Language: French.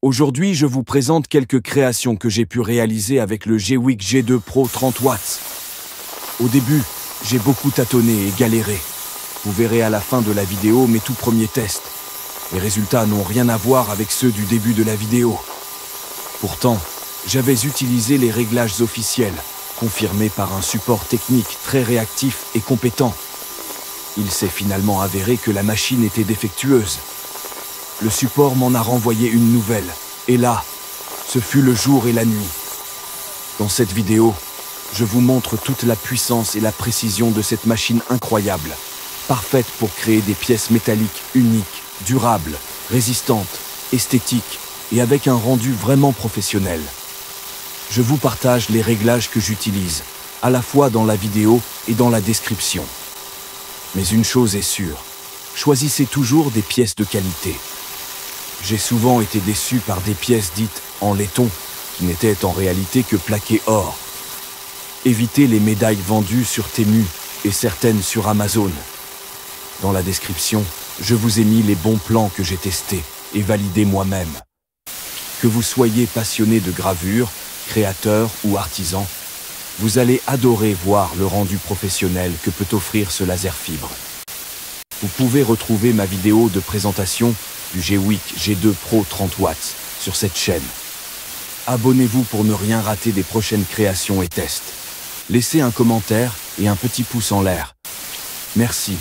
Aujourd'hui, je vous présente quelques créations que j'ai pu réaliser avec le Gweike G2 Pro 30W. Au début, j'ai beaucoup tâtonné et galéré. Vous verrez à la fin de la vidéo mes tout premiers tests. Les résultats n'ont rien à voir avec ceux du début de la vidéo. Pourtant, j'avais utilisé les réglages officiels, confirmés par un support technique très réactif et compétent. Il s'est finalement avéré que la machine était défectueuse. Le support m'en a renvoyé une nouvelle, et là, ce fut le jour et la nuit. Dans cette vidéo, je vous montre toute la puissance et la précision de cette machine incroyable, parfaite pour créer des pièces métalliques uniques, durables, résistantes, esthétiques et avec un rendu vraiment professionnel. Je vous partage les réglages que j'utilise, à la fois dans la vidéo et dans la description. Mais une chose est sûre, choisissez toujours des pièces de qualité. J'ai souvent été déçu par des pièces dites en laiton, qui n'étaient en réalité que plaquées or. Évitez les médailles vendues sur Temu et certaines sur Amazon. Dans la description, je vous ai mis les bons plans que j'ai testés et validés moi-même. Que vous soyez passionné de gravure, créateur ou artisan, vous allez adorer voir le rendu professionnel que peut offrir ce laser fibre. Vous pouvez retrouver ma vidéo de présentation du Gweike G2 Pro 30W sur cette chaîne. Abonnez-vous pour ne rien rater des prochaines créations et tests. Laissez un commentaire et un petit pouce en l'air. Merci.